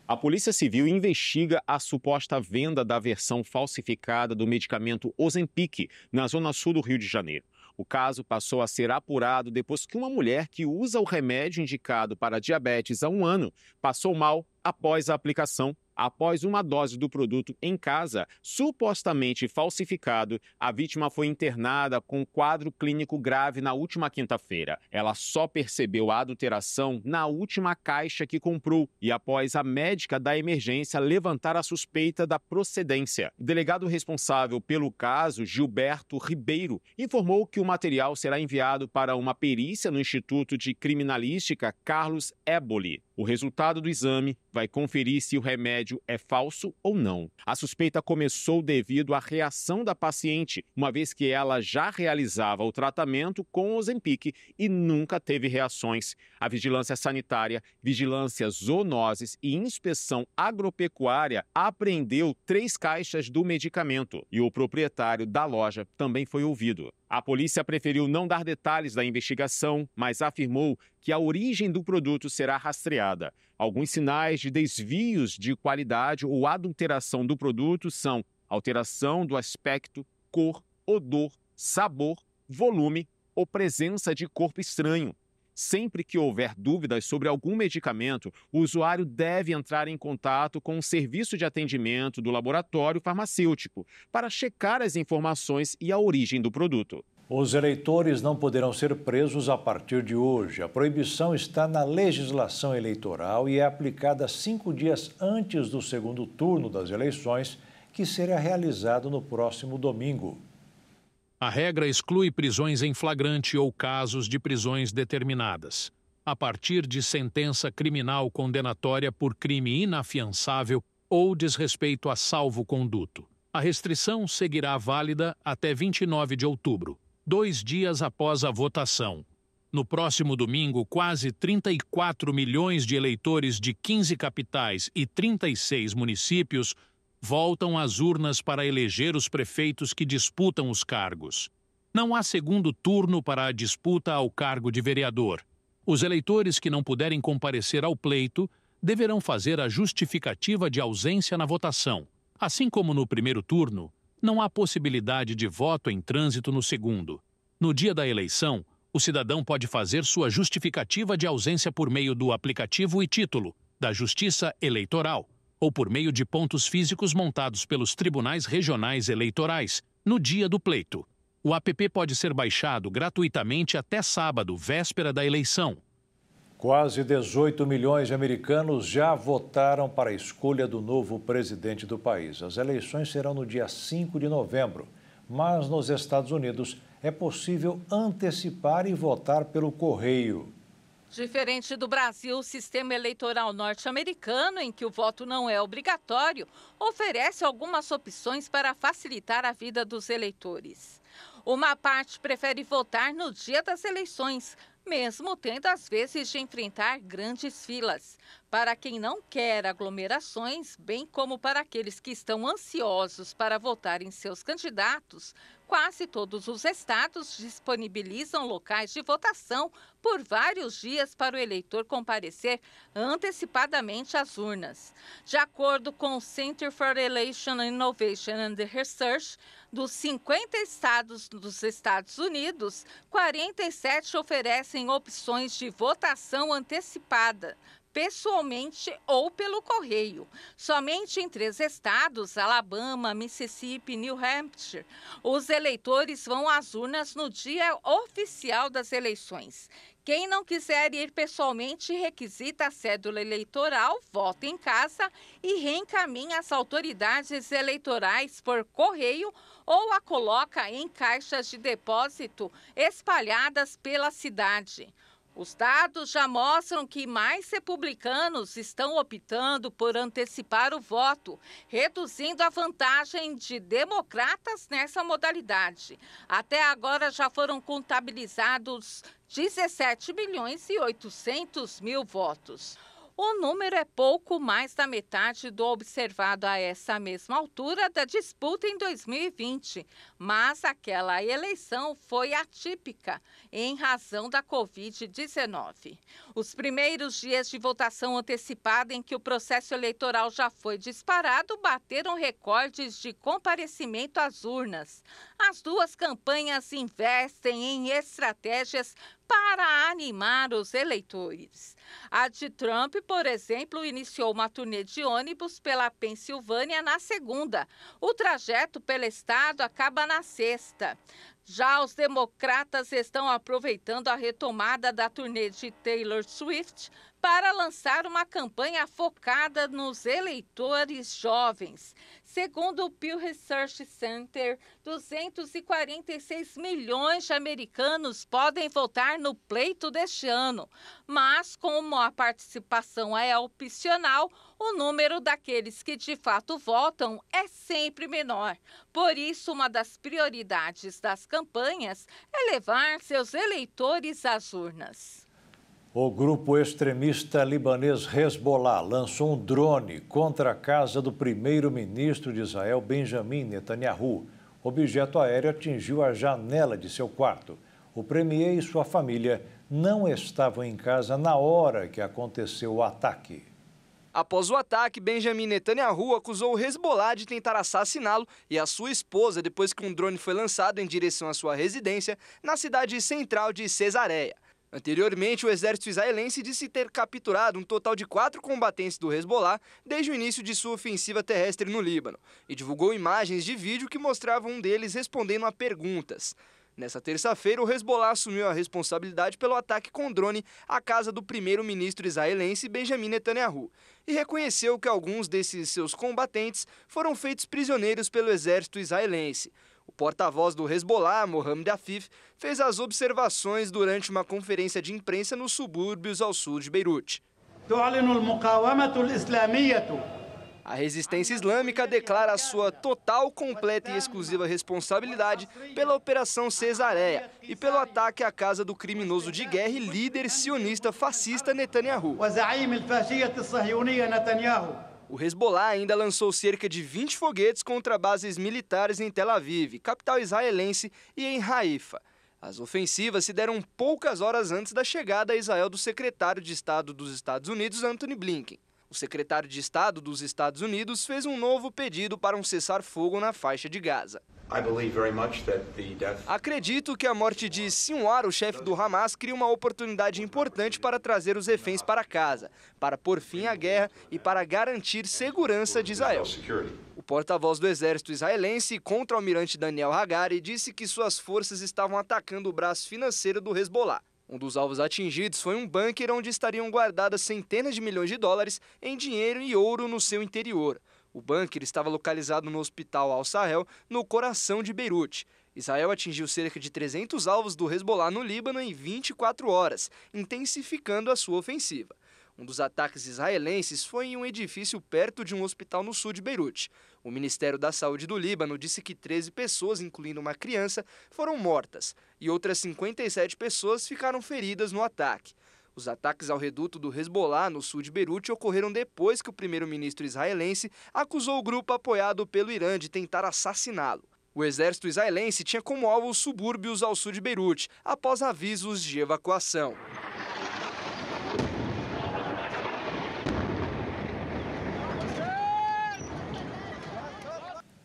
A Polícia Civil investiga a suposta venda da versão falsificada do medicamento Ozempic na zona sul do Rio de Janeiro. O caso passou a ser apurado depois que uma mulher que usa o remédio indicado para diabetes há 1 ano passou mal após a aplicação. Após uma dose do produto em casa, supostamente falsificado, a vítima foi internada com quadro clínico grave na última quinta-feira. Ela só percebeu a adulteração na última caixa que comprou e após a médica da emergência levantar a suspeita da procedência. O delegado responsável pelo caso, Gilberto Ribeiro, informou que o material será enviado para uma perícia no Instituto de Criminalística Carlos Éboli. O resultado do exame vai conferir se o remédio é falso ou não. A suspeita começou devido à reação da paciente, uma vez que ela já realizava o tratamento com Ozempic e nunca teve reações. A Vigilância Sanitária, Vigilância Zoonoses e Inspeção Agropecuária apreendeu 3 caixas do medicamento e o proprietário da loja também foi ouvido. A polícia preferiu não dar detalhes da investigação, mas afirmou que a origem do produto será rastreada. Alguns sinais de desvios de qualidade ou adulteração do produto são alteração do aspecto, cor, odor, sabor, volume ou presença de corpo estranho. Sempre que houver dúvidas sobre algum medicamento, o usuário deve entrar em contato com o serviço de atendimento do laboratório farmacêutico para checar as informações e a origem do produto. Os eleitores não poderão ser presos a partir de hoje. A proibição está na legislação eleitoral e é aplicada 5 dias antes do segundo turno das eleições, que será realizado no próximo domingo. A regra exclui prisões em flagrante ou casos de prisões determinadas, a partir de sentença criminal condenatória por crime inafiançável ou desrespeito a salvo-conduto. A restrição seguirá válida até 29 de outubro, 2 dias após a votação. No próximo domingo, quase 34 milhões de eleitores de 15 capitais e 36 municípios voltam às urnas para eleger os prefeitos que disputam os cargos. Não há segundo turno para a disputa ao cargo de vereador. Os eleitores que não puderem comparecer ao pleito deverão fazer a justificativa de ausência na votação. Assim como no primeiro turno, não há possibilidade de voto em trânsito no segundo. No dia da eleição, o cidadão pode fazer sua justificativa de ausência por meio do aplicativo e título da Justiça Eleitoral, ou por meio de pontos físicos montados pelos tribunais regionais eleitorais, no dia do pleito. O app pode ser baixado gratuitamente até sábado, véspera da eleição. Quase 18 milhões de americanos já votaram para a escolha do novo presidente do país. As eleições serão no dia 5 de novembro, mas nos Estados Unidos é possível antecipar e votar pelo correio. Diferente do Brasil, o sistema eleitoral norte-americano, em que o voto não é obrigatório, oferece algumas opções para facilitar a vida dos eleitores. Uma parte prefere votar no dia das eleições, mesmo tendo às vezes de enfrentar grandes filas. Para quem não quer aglomerações, bem como para aqueles que estão ansiosos para votar em seus candidatos, quase todos os estados disponibilizam locais de votação por vários dias para o eleitor comparecer antecipadamente às urnas. De acordo com o Center for Election Innovation and Research, dos 50 estados dos Estados Unidos, 47 oferecem opções de votação antecipada. pessoalmente ou pelo correio. Somente em 3 estados, Alabama, Mississippi e New Hampshire, os eleitores vão às urnas no dia oficial das eleições. Quem não quiser ir pessoalmente requisita a cédula eleitoral, vota em casa e reencaminha às autoridades eleitorais por correio ou a coloca em caixas de depósito espalhadas pela cidade. Os dados já mostram que mais republicanos estão optando por antecipar o voto, reduzindo a vantagem de democratas nessa modalidade. Até agora já foram contabilizados 17.800.000 votos. O número é pouco mais da metade do observado a essa mesma altura da disputa em 2020, mas aquela eleição foi atípica em razão da Covid-19. Os primeiros dias de votação antecipada em que o processo eleitoral já foi disparado bateram recordes de comparecimento às urnas. As duas campanhas investem em estratégias para animar os eleitores. A de Trump, por exemplo, iniciou uma turnê de ônibus pela Pensilvânia na segunda. O trajeto pelo estado acaba na sexta. Já os democratas estão aproveitando a retomada da turnê de Taylor Swift para lançar uma campanha focada nos eleitores jovens. Segundo o Pew Research Center, 246 milhões de americanos podem votar no pleito deste ano. Mas, como a participação é opcional, o número daqueles que de fato votam é sempre menor. Por isso, uma das prioridades das campanhas é levar seus eleitores às urnas. O grupo extremista libanês Hezbollah lançou um drone contra a casa do primeiro-ministro de Israel, Benjamin Netanyahu. O objeto aéreo atingiu a janela de seu quarto. O premier e sua família não estavam em casa na hora que aconteceu o ataque. Após o ataque, Benjamin Netanyahu acusou o Hezbollah de tentar assassiná-lo e a sua esposa depois que um drone foi lançado em direção à sua residência na cidade central de Cesareia. Anteriormente, o exército israelense disse ter capturado um total de 4 combatentes do Hezbollah desde o início de sua ofensiva terrestre no Líbano e divulgou imagens de vídeo que mostravam um deles respondendo a perguntas. Nessa terça-feira, o Hezbollah assumiu a responsabilidade pelo ataque com drone à casa do primeiro-ministro israelense Benjamin Netanyahu e reconheceu que alguns desses seus combatentes foram feitos prisioneiros pelo exército israelense. O porta-voz do Hezbollah, Mohamed Afif, fez as observações durante uma conferência de imprensa nos subúrbios ao sul de Beirute. A resistência islâmica declara sua total, completa e exclusiva responsabilidade pela Operação Cesareia e pelo ataque à casa do criminoso de guerra e líder sionista fascista Netanyahu. O Hezbollah ainda lançou cerca de 20 foguetes contra bases militares em Tel Aviv, capital israelense, e em Haifa. As ofensivas se deram poucas horas antes da chegada a Israel do secretário de Estado dos Estados Unidos, Antony Blinken. O secretário de Estado dos Estados Unidos fez um novo pedido para um cessar-fogo na faixa de Gaza. Acredito que a morte de Sinwar, o chefe do Hamas, cria uma oportunidade importante para trazer os reféns para casa, para pôr fim à guerra e para garantir segurança de Israel. O porta-voz do exército israelense, contra-almirante Daniel Hagari, disse que suas forças estavam atacando o braço financeiro do Hezbollah. Um dos alvos atingidos foi um bunker onde estariam guardadas centenas de milhões de dólares em dinheiro e ouro no seu interior. O bunker estava localizado no hospital Al-Sahel, no coração de Beirute. Israel atingiu cerca de 300 alvos do Hezbollah no Líbano em 24 horas, intensificando a sua ofensiva. Um dos ataques israelenses foi em um edifício perto de um hospital no sul de Beirute. O Ministério da Saúde do Líbano disse que 13 pessoas, incluindo uma criança, foram mortas e outras 57 pessoas ficaram feridas no ataque. Os ataques ao reduto do Hezbollah, no sul de Beirute, ocorreram depois que o primeiro-ministro israelense acusou o grupo apoiado pelo Irã de tentar assassiná-lo. O exército israelense tinha como alvo os subúrbios ao sul de Beirute, após avisos de evacuação.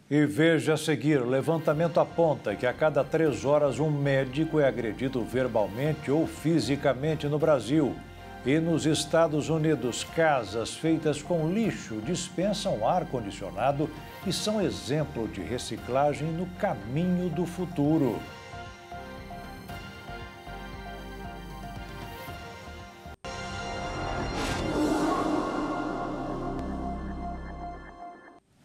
E veja a seguir, o levantamento aponta que a cada 3 horas um médico é agredido verbalmente ou fisicamente no Brasil. E nos Estados Unidos, casas feitas com lixo dispensam ar-condicionado e são exemplo de reciclagem no caminho do futuro.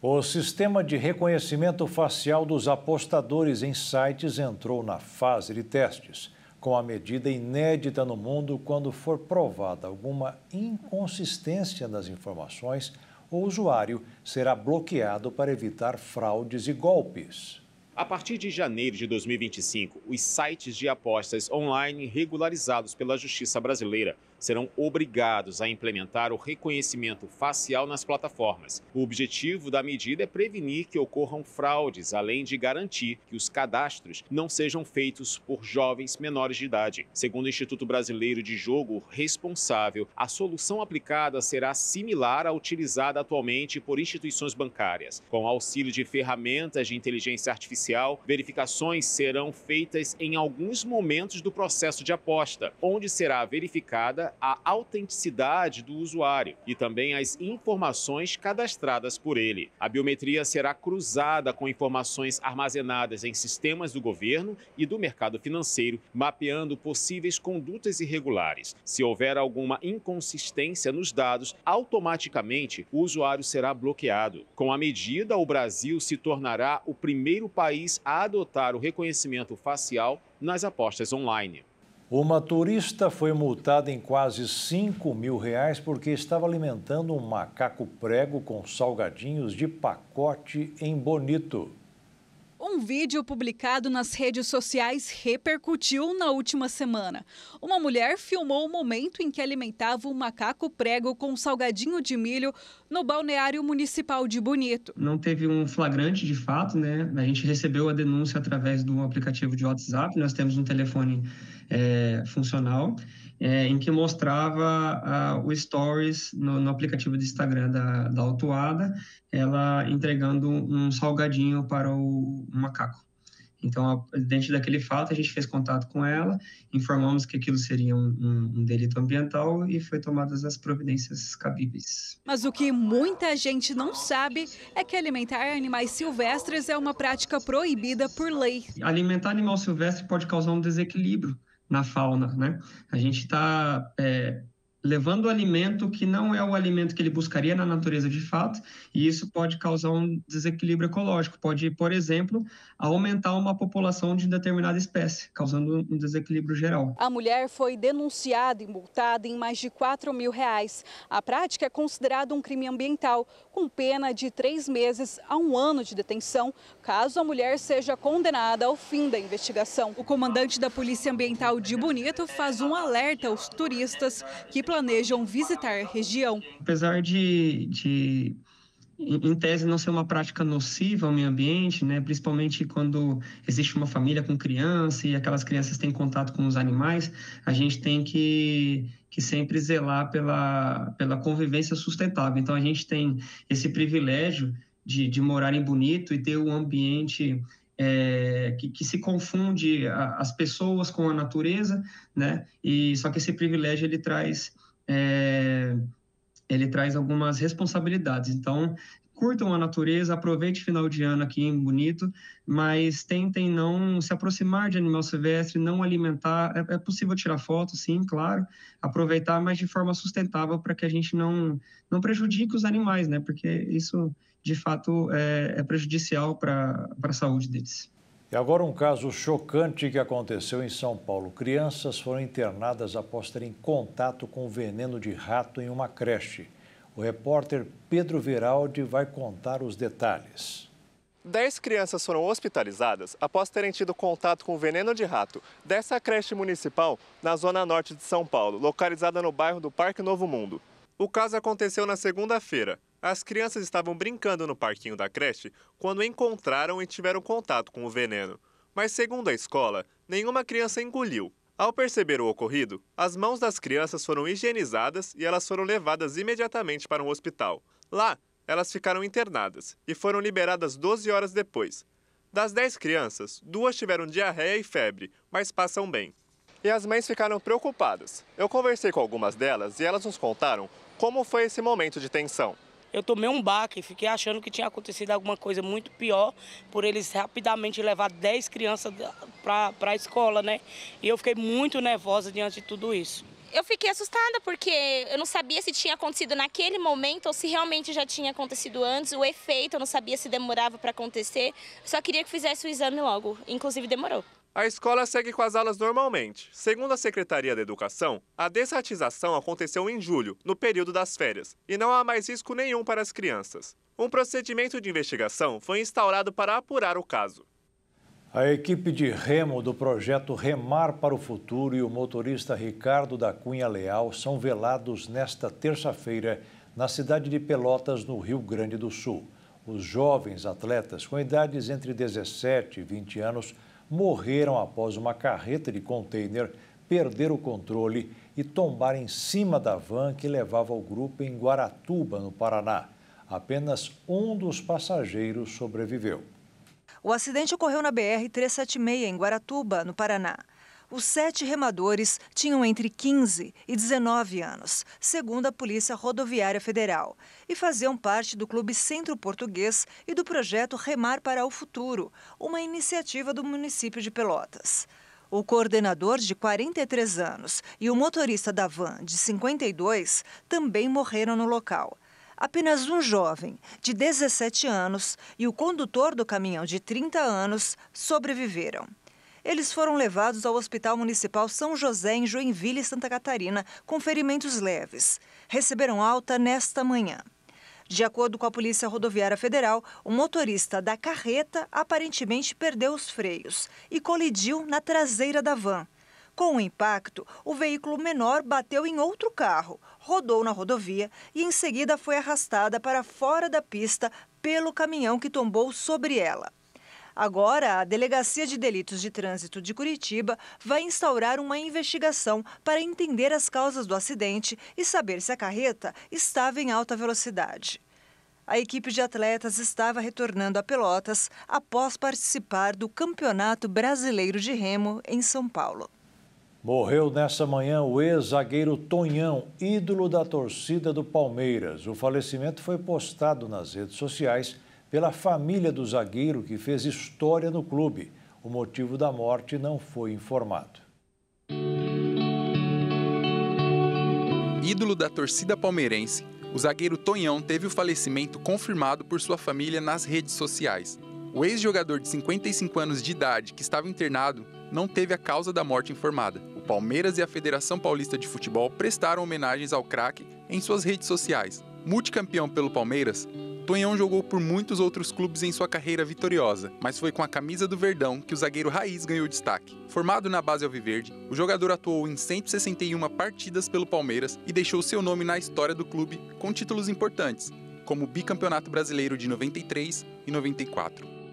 O sistema de reconhecimento facial dos apostadores em sites entrou na fase de testes, com a medida inédita no mundo. Quando for provada alguma inconsistência nas informações, o usuário será bloqueado para evitar fraudes e golpes. A partir de janeiro de 2025, os sites de apostas online regularizados pela Justiça Brasileira serão obrigados a implementar o reconhecimento facial nas plataformas. O objetivo da medida é prevenir que ocorram fraudes, além de garantir que os cadastros não sejam feitos por jovens menores de idade. Segundo o Instituto Brasileiro de Jogo Responsável, a solução aplicada será similar à utilizada atualmente por instituições bancárias. Com auxílio de ferramentas de inteligência artificial, verificações serão feitas em alguns momentos do processo de aposta, onde será verificada a autenticidade do usuário e também as informações cadastradas por ele. A biometria será cruzada com informações armazenadas em sistemas do governo e do mercado financeiro, mapeando possíveis condutas irregulares. Se houver alguma inconsistência nos dados, automaticamente o usuário será bloqueado. Com a medida, o Brasil se tornará o primeiro país a adotar o reconhecimento facial nas apostas online. Uma turista foi multada em quase R$5 mil porque estava alimentando um macaco prego com salgadinhos de pacote em Bonito. Um vídeo publicado nas redes sociais repercutiu na última semana. Uma mulher filmou o momento em que alimentava um macaco prego com salgadinho de milho no balneário municipal de Bonito. Não teve um flagrante de fato, né? A gente recebeu a denúncia através do aplicativo de WhatsApp. Nós temos um telefone funcional, em que mostrava o stories no aplicativo do Instagram da autuada, ela entregando um salgadinho para o macaco. Então, dentro daquele fato, a gente fez contato com ela, informamos que aquilo seria um delito ambiental e foi tomadas as providências cabíveis. Mas o que muita gente não sabe é que alimentar animais silvestres é uma prática proibida por lei. Alimentar animal silvestre pode causar um desequilíbrio na fauna, né? A gente está levando alimento que não é o alimento que ele buscaria na natureza de fato, e isso pode causar um desequilíbrio ecológico. Pode, por exemplo, aumentar uma população de determinada espécie, causando um desequilíbrio geral. A mulher foi denunciada e multada em mais de R$4 mil. A prática é considerada um crime ambiental, com pena de 3 meses a 1 ano de detenção, caso a mulher seja condenada ao fim da investigação. O comandante da Polícia Ambiental de Bonito faz um alerta aos turistas que planejam visitar a região. Apesar de em tese, não ser uma prática nociva ao meio ambiente, né? Principalmente quando existe uma família com criança e aquelas crianças têm contato com os animais, a gente tem que sempre zelar pela convivência sustentável. Então, a gente tem esse privilégio de morar em Bonito e ter um ambiente que se confunde as pessoas com a natureza, né? E só que esse privilégio ele traz algumas responsabilidades. Então, curtam a natureza, aproveite o final de ano aqui em Bonito, mas tentem não se aproximar de animal silvestre, não alimentar. É possível tirar foto, sim, claro, aproveitar, mas de forma sustentável para que a gente não prejudique os animais, né? Porque isso, de fato, é prejudicial para a saúde deles. E agora um caso chocante que aconteceu em São Paulo. Crianças foram internadas após terem contato com veneno de rato em uma creche. O repórter Pedro Veraldi vai contar os detalhes. 10 crianças foram hospitalizadas após terem tido contato com veneno de rato dessa creche municipal na zona norte de São Paulo, localizada no bairro do Parque Novo Mundo. O caso aconteceu na segunda-feira. As crianças estavam brincando no parquinho da creche quando encontraram e tiveram contato com o veneno. Mas, segundo a escola, nenhuma criança engoliu. Ao perceber o ocorrido, as mãos das crianças foram higienizadas e elas foram levadas imediatamente para um hospital. Lá, elas ficaram internadas e foram liberadas 12 horas depois. Das 10 crianças, 2 tiveram diarreia e febre, mas passam bem. e as mães ficaram preocupadas. Eu conversei com algumas delas e elas nos contaram como foi esse momento de tensão. Eu tomei um baque, fiquei achando que tinha acontecido alguma coisa muito pior por eles rapidamente levar 10 crianças para a escola, né? E eu fiquei muito nervosa diante de tudo isso. Eu fiquei assustada porque eu não sabia se tinha acontecido naquele momento ou se realmente já tinha acontecido antes. O efeito, eu não sabia se demorava para acontecer. Só queria que fizesse o exame logo, inclusive demorou. A escola segue com as aulas normalmente. Segundo a Secretaria da Educação, a desratização aconteceu em julho, no período das férias, e não há mais risco nenhum para as crianças. Um procedimento de investigação foi instaurado para apurar o caso. A equipe de remo do projeto Remar para o Futuro e o motorista Ricardo da Cunha Leal são velados nesta terça-feira na cidade de Pelotas, no Rio Grande do Sul. Os jovens atletas com idades entre 17 e 20 anos morreram após uma carreta de container perder o controle e tombar em cima da van que levava o grupo em Guaratuba, no Paraná. Apenas um dos passageiros sobreviveu. O acidente ocorreu na BR-376, em Guaratuba, no Paraná. Os 7 remadores tinham entre 15 e 19 anos, segundo a Polícia Rodoviária Federal, e faziam parte do Clube Centro Português e do projeto Remar para o Futuro, uma iniciativa do município de Pelotas. O coordenador, de 43 anos, e o motorista da van, de 52, também morreram no local. Apenas um jovem, de 17 anos, e o condutor do caminhão, de 30 anos, sobreviveram. Eles foram levados ao Hospital Municipal São José, em Joinville, Santa Catarina, com ferimentos leves. Receberam alta nesta manhã. De acordo com a Polícia Rodoviária Federal, o motorista da carreta aparentemente perdeu os freios e colidiu na traseira da van. Com o impacto, o veículo menor bateu em outro carro, rodou na rodovia e em seguida foi arrastada para fora da pista pelo caminhão que tombou sobre ela. Agora, a Delegacia de Delitos de Trânsito de Curitiba vai instaurar uma investigação para entender as causas do acidente e saber se a carreta estava em alta velocidade. A equipe de atletas estava retornando a Pelotas após participar do Campeonato Brasileiro de Remo em São Paulo. Morreu nessa manhã o ex-zagueiro Tonhão, ídolo da torcida do Palmeiras. O falecimento foi postado nas redes sociais pela família do zagueiro, que fez história no clube. O motivo da morte não foi informado. Ídolo da torcida palmeirense, o zagueiro Tonhão teve o falecimento confirmado por sua família nas redes sociais. O ex-jogador de 55 anos de idade, que estava internado, não teve a causa da morte informada. O Palmeiras e a Federação Paulista de Futebol prestaram homenagens ao craque em suas redes sociais. Multicampeão pelo Palmeiras, Tonhão jogou por muitos outros clubes em sua carreira vitoriosa, mas foi com a camisa do Verdão que o zagueiro raiz ganhou destaque. Formado na base alviverde, o jogador atuou em 161 partidas pelo Palmeiras e deixou seu nome na história do clube com títulos importantes, como o bicampeonato brasileiro de 93 e 94.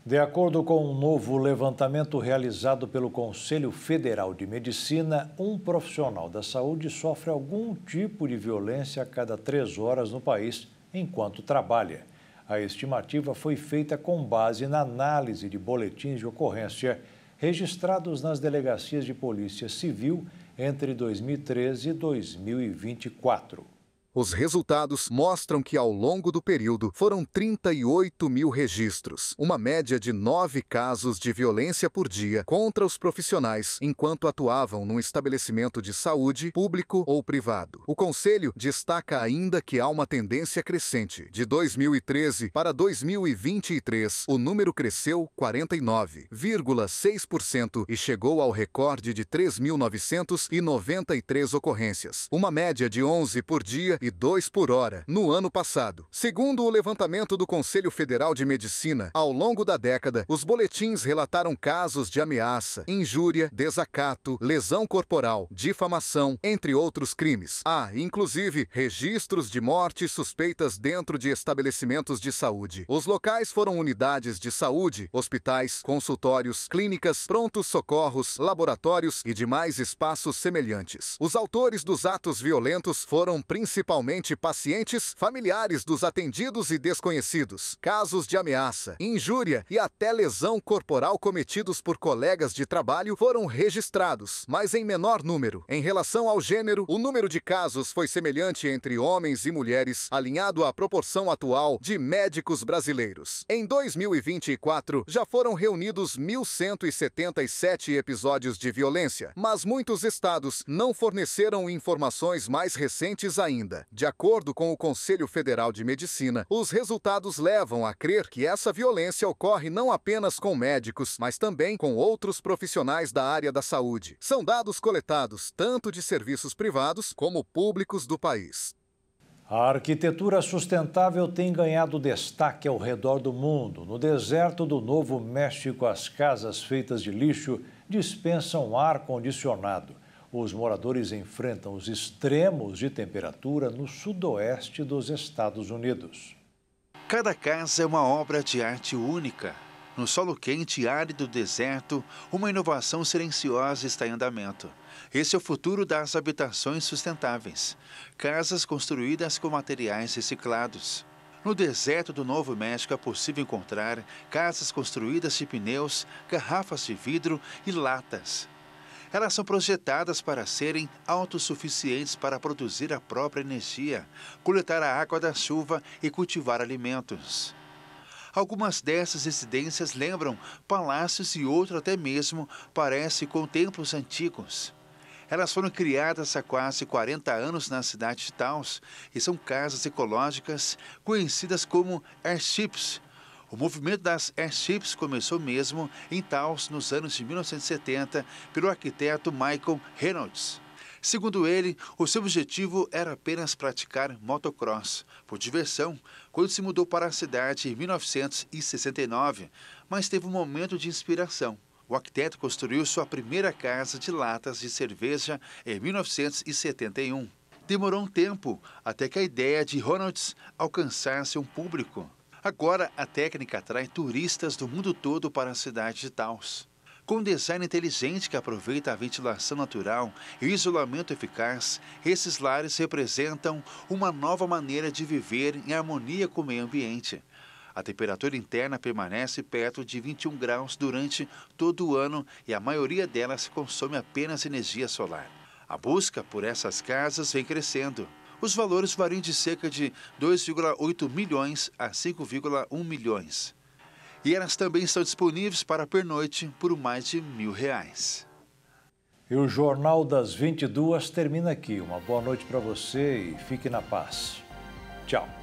De acordo com um novo levantamento realizado pelo Conselho Federal de Medicina, um profissional da saúde sofre algum tipo de violência a cada 3 horas no país enquanto trabalha. A estimativa foi feita com base na análise de boletins de ocorrência registrados nas delegacias de Polícia Civil entre 2013 e 2024. Os resultados mostram que, ao longo do período, foram 38 mil registros, uma média de 9 casos de violência por dia contra os profissionais enquanto atuavam num estabelecimento de saúde, público ou privado. O Conselho destaca ainda que há uma tendência crescente. De 2013 para 2023, o número cresceu 49,6% e chegou ao recorde de 3.993 ocorrências, uma média de 11 por dia e 2 por hora no ano passado. Segundo o levantamento do Conselho Federal de Medicina, ao longo da década, os boletins relataram casos de ameaça, injúria, desacato, lesão corporal, difamação, entre outros crimes. Há, inclusive, registros de mortes suspeitas dentro de estabelecimentos de saúde. Os locais foram unidades de saúde, hospitais, consultórios, clínicas, prontos socorros, laboratórios e demais espaços semelhantes. Os autores dos atos violentos foram principalmente principalmente pacientes, familiares dos atendidos e desconhecidos. Casos de ameaça, injúria e até lesão corporal cometidos por colegas de trabalho foram registrados, mas em menor número. Em relação ao gênero, o número de casos foi semelhante entre homens e mulheres, alinhado à proporção atual de médicos brasileiros. Em 2024, já foram reunidos 1.177 episódios de violência, mas muitos estados não forneceram informações mais recentes ainda. De acordo com o Conselho Federal de Medicina, os resultados levam a crer que essa violência ocorre não apenas com médicos, mas também com outros profissionais da área da saúde. São dados coletados tanto de serviços privados como públicos do país. A arquitetura sustentável tem ganhado destaque ao redor do mundo. No deserto do Novo México, as casas feitas de lixo dispensam ar-condicionado. Os moradores enfrentam os extremos de temperatura no sudoeste dos Estados Unidos. Cada casa é uma obra de arte única. No solo quente e árido do deserto, uma inovação silenciosa está em andamento. Esse é o futuro das habitações sustentáveis. Casas construídas com materiais reciclados. No deserto do Novo México é possível encontrar casas construídas de pneus, garrafas de vidro e latas. Elas são projetadas para serem autossuficientes para produzir a própria energia, coletar a água da chuva e cultivar alimentos. Algumas dessas residências lembram palácios e outras até mesmo parecem com templos antigos. Elas foram criadas há quase 40 anos na cidade de Taos e são casas ecológicas conhecidas como airships. O movimento das airships começou mesmo em Taos nos anos de 1970 pelo arquiteto Michael Reynolds. Segundo ele, o seu objetivo era apenas praticar motocross, por diversão, quando se mudou para a cidade em 1969, mas teve um momento de inspiração. O arquiteto construiu sua primeira casa de latas de cerveja em 1971. Demorou um tempo até que a ideia de Reynolds alcançasse um público. Agora, a técnica atrai turistas do mundo todo para a cidade de Taos. Com um design inteligente que aproveita a ventilação natural e o isolamento eficaz, esses lares representam uma nova maneira de viver em harmonia com o meio ambiente. A temperatura interna permanece perto de 21 graus durante todo o ano e a maioria delas consome apenas energia solar. A busca por essas casas vem crescendo. Os valores variam de cerca de 2,8 milhões a 5,1 milhões. E elas também estão disponíveis para pernoite por mais de R$1.000. E o Jornal das 22 termina aqui. Uma boa noite para você e fique na paz. Tchau.